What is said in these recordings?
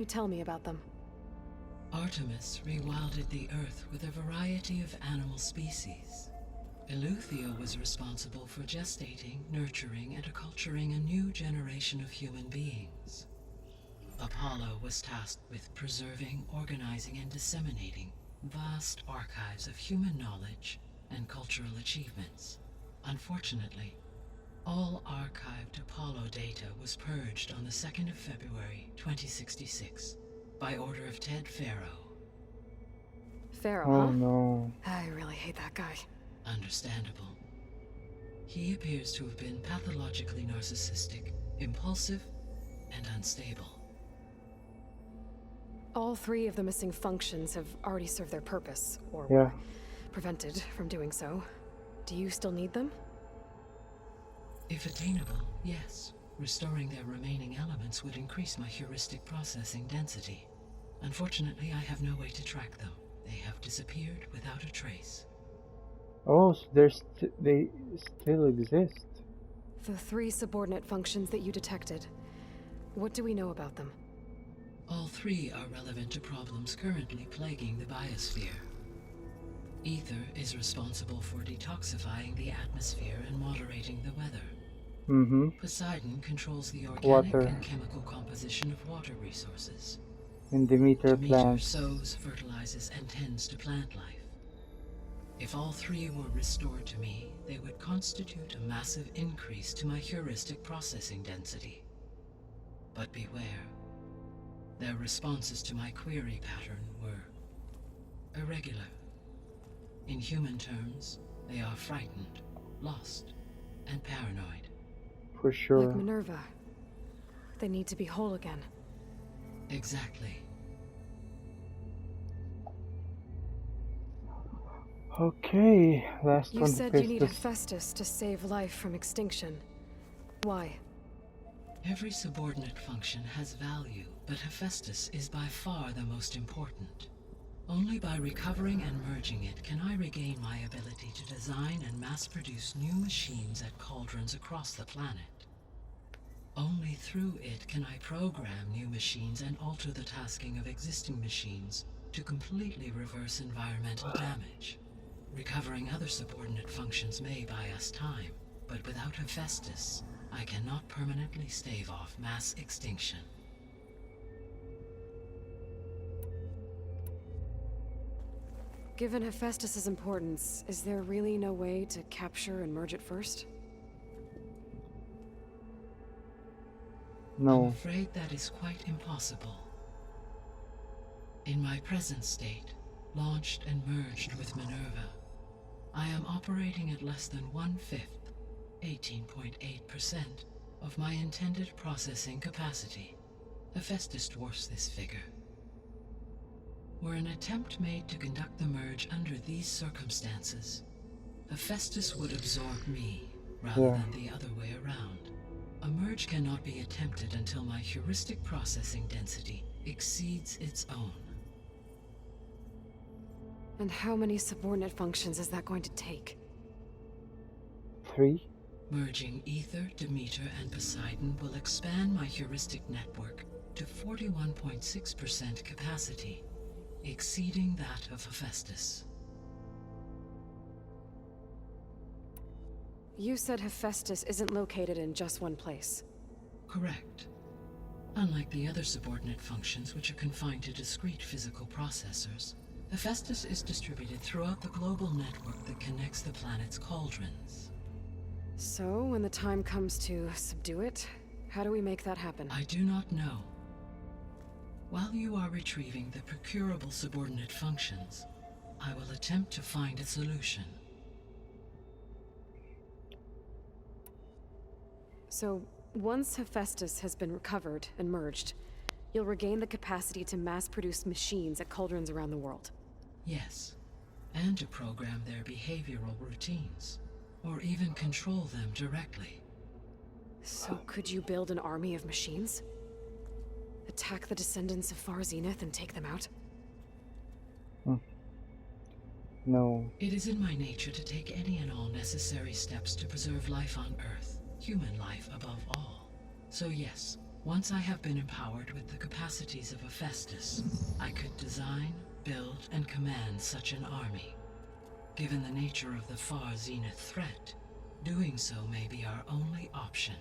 You tell me about them. Artemis rewilded the Earth with a variety of animal species. Eleuthia was responsible for gestating, nurturing, and acculturating a new generation of human beings. Apollo was tasked with preserving, organizing, and disseminating vast archives of human knowledge and cultural achievements. Unfortunately, all archived Apollo data was purged on the 2nd of February, 2066, by order of Ted Faro. Pharaoh, Oh huh? no. I really hate that guy. Understandable. He appears to have been pathologically narcissistic, impulsive, and unstable. All 3 of the missing functions have already served their purpose, or Yeah. were prevented from doing so. Do you still need them? If attainable, yes. Restoring their remaining elements would increase my heuristic processing density. Unfortunately, I have no way to track them. They have disappeared without a trace. Oh, so they still exist. The 3 subordinate functions that you detected. What do we know about them? All 3 are relevant to problems currently plaguing the biosphere. Ether is responsible for detoxifying the atmosphere and moderating the weather. Poseidon controls the organic Water. and chemical composition of water resources. And Demeter Demeter plants. sows, fertilizes, and tends to plant life. If all 3 were restored to me, they would constitute a massive increase to my heuristic processing density. But beware. Their responses to my query pattern were irregular. In human terms, they are frightened, lost, and paranoid. For sure. Like Minerva. They need to be whole again. Exactly. Okay, last You one. said you need Hephaestus. Hephaestus to save life from extinction. Why? Every subordinate function has value, but Hephaestus is by far the most important. Only by recovering and merging it can I regain my ability to design and mass-produce new machines at cauldrons across the planet. Only through it can I program new machines and alter the tasking of existing machines to completely reverse environmental damage. Recovering other subordinate functions may buy us time, but without Hephaestus, I cannot permanently stave off mass extinction. Given Hephaestus's importance, is there really no way to capture and merge it first? I'm No. afraid that is quite impossible. In my present state, launched and merged with Minerva, I am operating at less than 1/5, 18.8%, of my intended processing capacity. Hephaestus dwarfs this figure. Were an attempt made to conduct the merge under these circumstances, Hephaestus would absorb me, rather Yeah. than the other way around. A merge cannot be attempted until my heuristic processing density exceeds its own. And how many subordinate functions is that going to take? 3. Merging Ether, Demeter, and Poseidon will expand my heuristic network to 41.6% capacity, exceeding that of Hephaestus. You said Hephaestus isn't located in just one place. Correct. Unlike the other subordinate functions, which are confined to discrete physical processors, Hephaestus is distributed throughout the global network that connects the planet's cauldrons. So, when the time comes to subdue it, how do we make that happen? I do not know. While you are retrieving the procurable subordinate functions, I will attempt to find a solution. So, once Hephaestus has been recovered and merged, you'll regain the capacity to mass-produce machines at cauldrons around the world. Yes, and to program their behavioral routines, or even control them directly. So could you build an army of machines? Attack the descendants of Far Zenith and take them out? No. It is in my nature to take any and all necessary steps to preserve life on Earth, human life above all. So yes, Once I have been empowered with the capacities of Hephaestus, I could design, build, and command such an army. Given the nature of the far zenith threat, doing so may be our only option.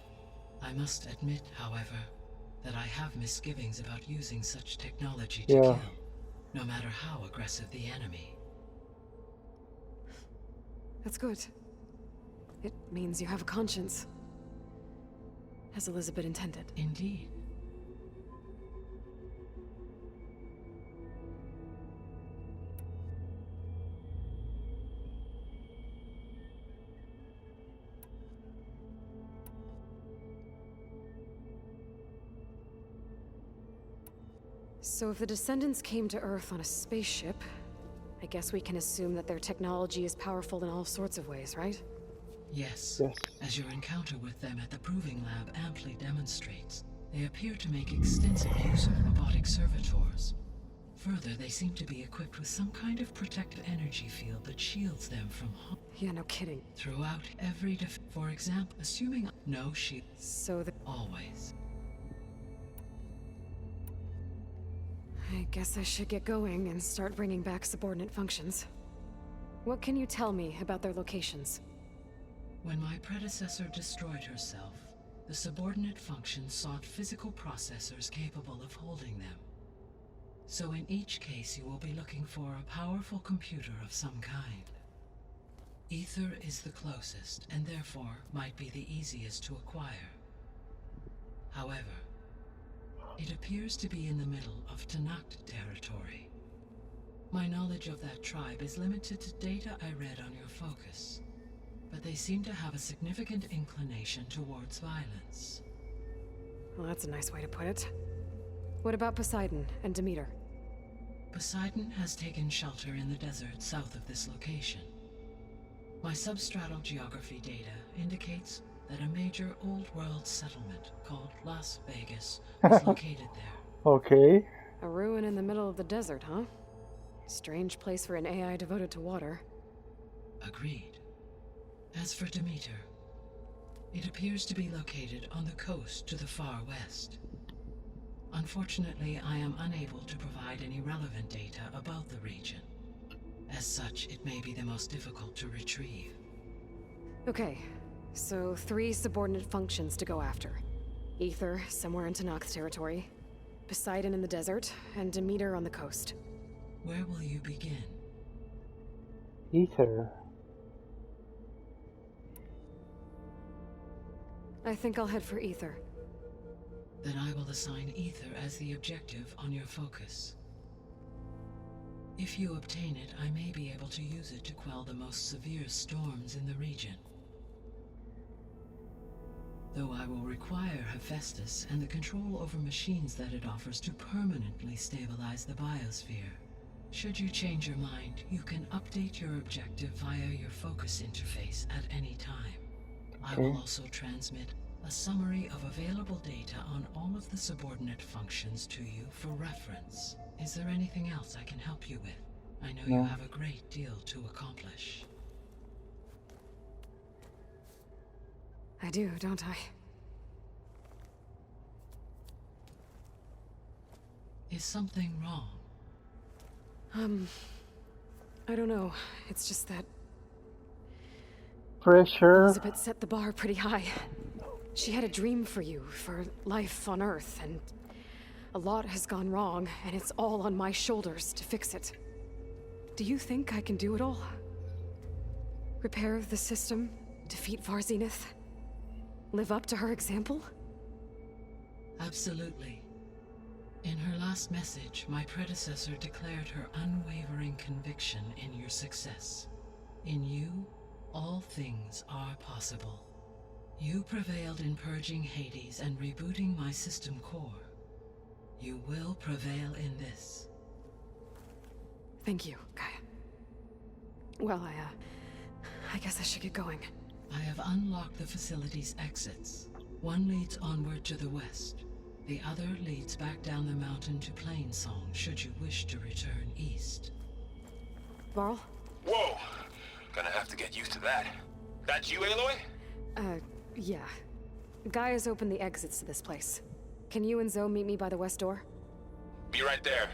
I must admit, however, that I have misgivings about using such technology to kill, no matter how aggressive the enemy. That's good. It means you have a conscience. As Elizabeth intended. Indeed. So if the descendants came to Earth on a spaceship, I guess we can assume that their technology is powerful in all sorts of ways, right? Yes. Yes. As your encounter with them at the Proving Lab amply demonstrates, they appear to make extensive use of robotic servitors. Further, they seem to be equipped with some kind of protective energy field that shields them from harm. Yeah, no kidding. Throughout every for example, assuming no shield. So Always. I guess I should get going and start bringing back subordinate functions. What can you tell me about their locations? When my predecessor destroyed herself, the subordinate functions sought physical processors capable of holding them. So in each case you will be looking for a powerful computer of some kind. Ether is the closest, and therefore might be the easiest to acquire. However, it appears to be in the middle of Tanakh territory. My knowledge of that tribe is limited to data I read on your focus, but they seem to have a significant inclination towards violence. Well, that's a nice way to put it. What about Poseidon and Demeter? Poseidon has taken shelter in the desert south of this location. My substratal geography data indicates that a major old-world settlement called Las Vegas is located there. Okay. A ruin in the middle of the desert, huh? Strange place for an AI devoted to water. Agreed. As for Demeter, it appears to be located on the coast to the far west. Unfortunately, I am unable to provide any relevant data about the region. As such, it may be the most difficult to retrieve. Okay, so 3 subordinate functions to go after. Ether, somewhere in Tanakh territory. Poseidon in the desert, and Demeter on the coast. Where will you begin? Ether. I think I'll head for Ether. Then I will assign Ether as the objective on your focus. If you obtain it, I may be able to use it to quell the most severe storms in the region. Though I will require Hephaestus and the control over machines that it offers to permanently stabilize the biosphere. Should you change your mind, you can update your objective via your focus interface at any time. I will also transmit a summary of available data on all of the subordinate functions to you for reference. Is there anything else I can help you with? I know you have a great deal to accomplish. I do, don't I? Is something wrong? I don't know. It's just that Pressure. Elizabeth set the bar pretty high. She had a dream for you, for life on Earth, and a lot has gone wrong, and it's all on my shoulders to fix it. Do you think I can do it all? Repair the system, defeat Far Zenith, live up to her example? Absolutely. In her last message, my predecessor declared her unwavering conviction in your success. In you, all things are possible. You prevailed in purging Hades and rebooting my system core. You will prevail in this. Thank you, Gaia. Well, I guess I should get going. I have unlocked the facility's exits. One leads onward to the west. The other leads back down the mountain to Plainsong, should you wish to return east. Varl? Whoa! Gonna have to get used to that. That's you, Aloy? Yeah. Gaia's opened the exits to this place. Can you and Zoe meet me by the west door? Be right there.